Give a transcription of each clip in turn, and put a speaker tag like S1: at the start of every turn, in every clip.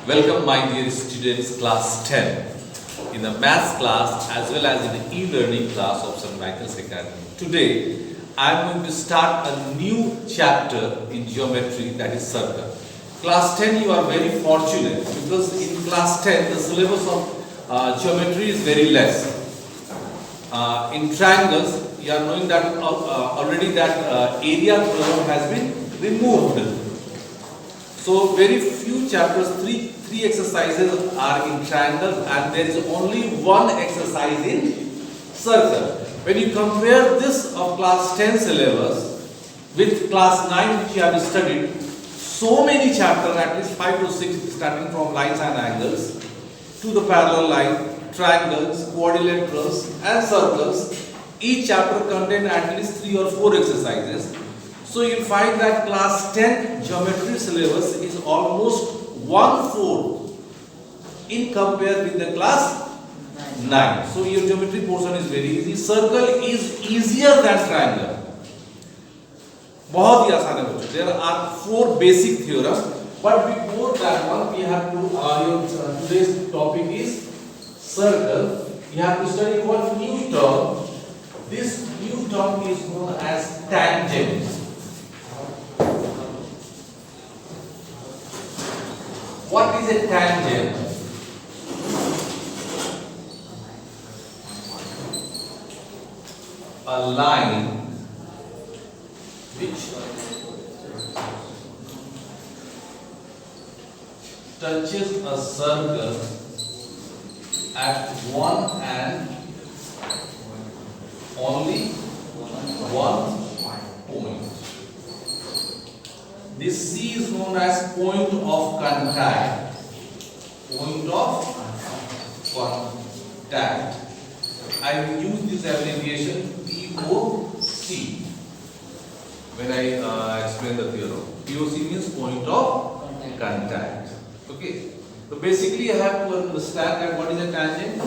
S1: Welcome my dear students, class 10 in the maths class as well as in the e-learning class of St. Michael's Academy. Today I am going to start a new chapter in geometry, that is circle. Class 10 you are very fortunate because in class 10 the syllabus of geometry is very less. In triangles you are knowing that already that area problem has been removed. So very few chapters, three exercises are in triangles and there is only one exercise in circle. When you compare this of class 10 syllabus with class 9 which you have studied, so many chapters, at least 5 to 6, starting from lines and angles to the parallel line, triangles, quadrilaterals and circles, each chapter contains at least 3 or 4 exercises. So you'll find that class 10 geometry syllabus is almost 1/4 in compare with the class 9. So your geometry portion is very easy. Circle is easier than triangle. बहुत ही आसान है बच्चों. There are 4 basic theorems, but before that one we have to today's topic is circle. You have to study one new term. This new term is known as tangent. What is a tangent? A line which touches a circle at one and only one point. This C is known as point of contact. Point of contact. I will use this abbreviation POC when I explain the theorem. POC means point of contact. Okay. So basically, I have to understand that what is a tangent?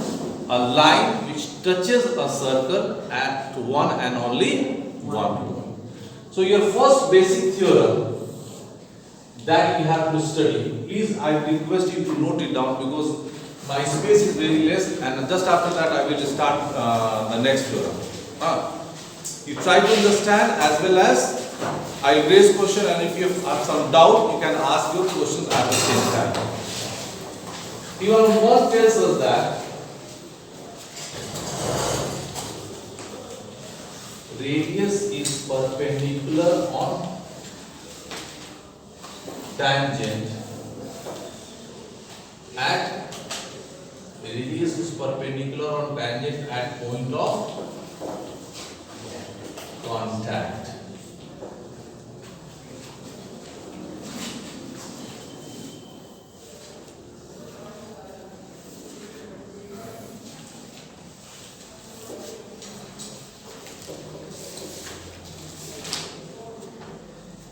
S1: A line which touches a circle at one and only one point. So your first basic theorem that you have to study. Please, I request you to note it down because my space is very less, and just after that I will start the next theorem. You try to understand as well as I will raise question, and if you have some doubt, you can ask your questions at the same time. Theorem 1 tells us that radius is perpendicular on tangent at radius is perpendicular on tangent at point of contact.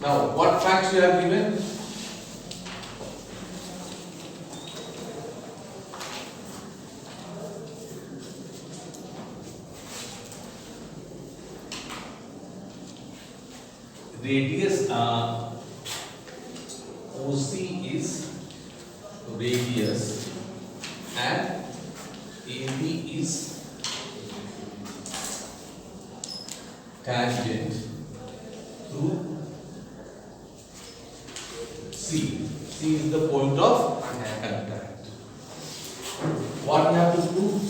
S1: Now, what facts we have given? Radius OC is radius and AB is tangent through C. C is the point of contact. What we have to prove?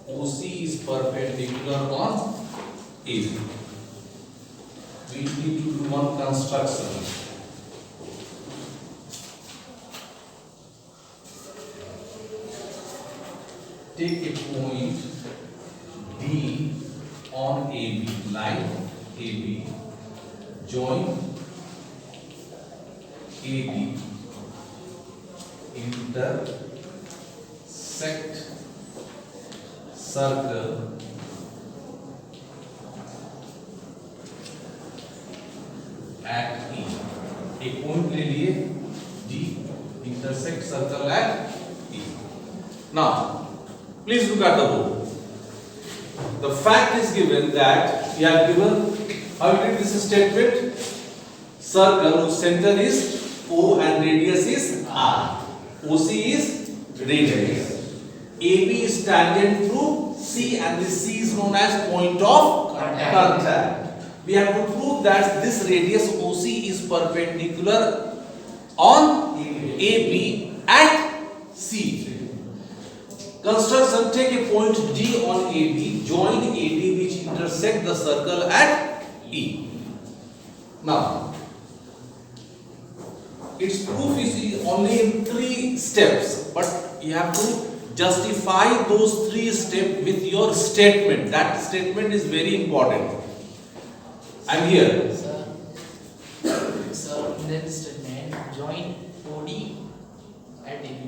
S1: OC is perpendicular on AB. We need to do one construction. Take a point D on AB, line AB, join AB, intersect circle at E. एक point ले लिए D, intersect circle at E. Now, please look at the board. The fact is given that we have given how we did this statement. Circle whose center is O and radius is R. OC is radius. AB is tangent through C and this C is known as point of contact. We have to prove that this radius OC is perpendicular on AB at C. Construction, take a point D on AB, join AD which intersect the circle at E. Now, its proof is only in 3 steps, but you have to justify those 3 steps with your statement. That statement is very important. I'm here.
S2: Sir, in that statement, join OD at AB.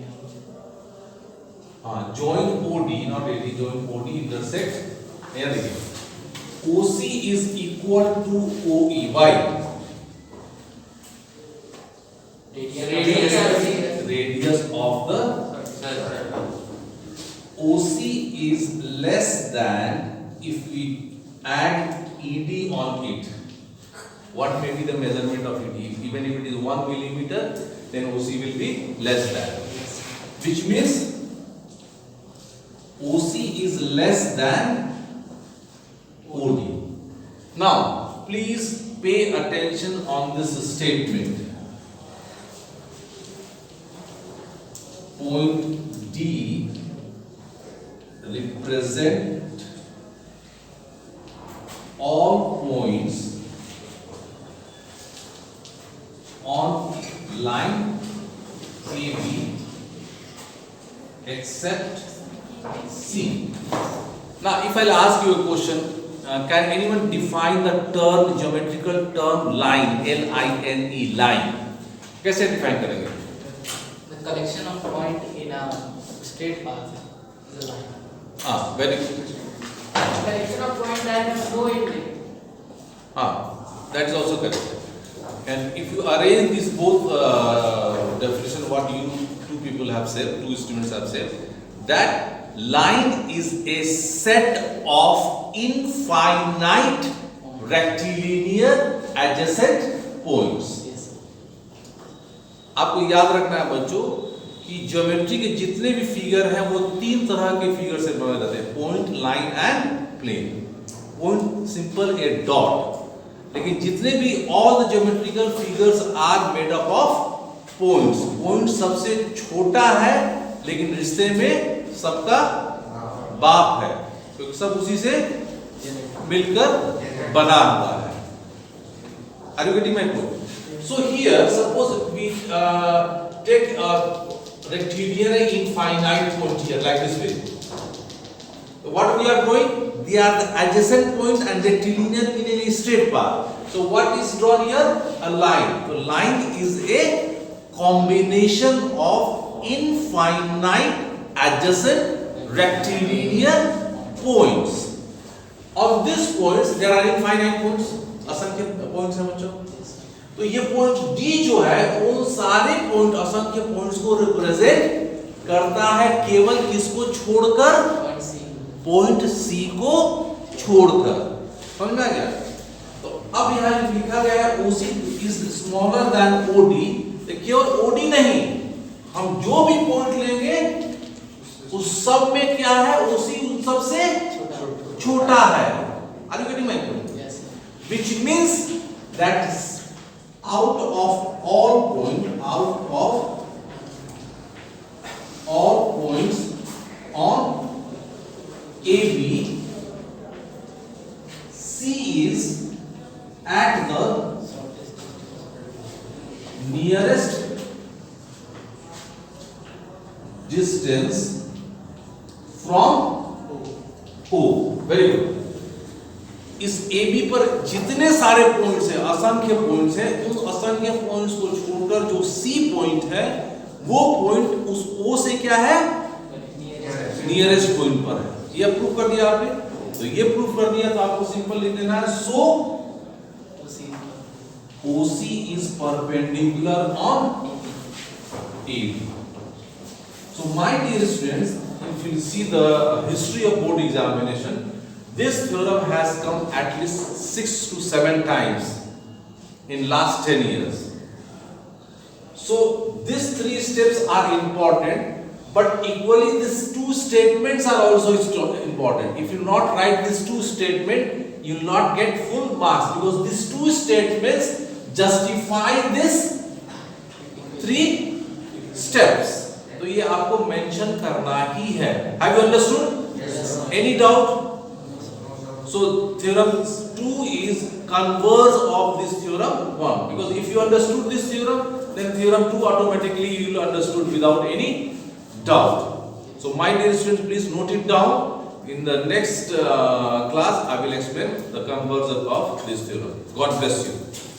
S1: Join OD, not AD, join OD intersect. Here again. OC is equal to OE. Why? Radius of the OC is less than if we add ED on it. What may be the measurement of ED? Even if it is 1 millimeter, then OC will be less than. Which means OC is less than OD. Now, please pay attention on this statement. Point D represent all points on line AB except C. Now, if I'll ask you a question, can anyone define the term, geometrical term line, L-I-N-E, line? कैसे define करेंगे?
S2: The collection of point in a straight path is a line.
S1: Very good.
S2: Collection of point that have no end.
S1: That is also correct. And if you arrange these both definition, what you two people have said, two students have said, that line is a set of infinite rectilinear adjacent points. आपको याद रखना है बच्चों कि geometry के जितने भी figure हैं वो 3 तरह के फिगर से बनाए जाते हैं, point, line and plane. Point simple a dot, लेकिन जितने भी all the geometrical figures are made up of points. Point सबसे छोटा है लेकिन रिश्ते में सबका बाप है, क्योंकि सब उसी से मिलकर बना हुआ है. Are you getting my point? So here, suppose we take a rectilinear infinite point here, like this way. What we are drawing? They are the adjacent points and rectilinear in a straight path. So what is drawn here? A line. So line is a combination of infinite adjacent rectilinear points. Of these points, there are infinite points. असंख्य points हैं बच्चों. तो ये point D जो है उन सारे point, असंख्य पॉइंट्स को रिप्रेजेंट करता है, केवल किसको छोड़कर? पॉइंट C को छोड़कर. समझ में आ गया? तो अब यहाँ लिखा गया है OC is smaller than OD. तो केवल OD नहीं, हम जो भी पॉइंट लेंगे उस सब में क्या है? OC उन सब से छोटा है. Are you getting my point?
S2: Yes.
S1: Which means that out of all points on AB, C is at the nearest distance from O. Very good. इस AB पर जितने सारे पॉइंट्स हैं, असंख्य पॉइंट्स हैं, उन असंख्य पॉइंट्स को छोड़कर जो C पॉइंट है वो पॉइंट उस O से क्या है? नियरेस्ट पॉइंट पर है. ये प्रूफ कर दिया आपने. तो ये प्रूफ कर दिया तो आपको सिंपल लिख देना है. सो OC is perpendicular on AB. So my dear students, if you see the history of board examination, this theorem has come at least 6 to 7 times in last 10 years. So these three steps are important, but equally these two statements are also important. If you not write these two statements, you will not get full marks, because these two statements justify this three steps. तो ये आपको mention करना ही है. Have you understood?
S2: Yes.
S1: Any doubt? So theorem 2 is converse of this theorem 1, because if you understood this theorem, then theorem 2 automatically you will understood without any doubt. So my dear students, please note it down. In the next class I will explain the converse of this theorem. God bless you.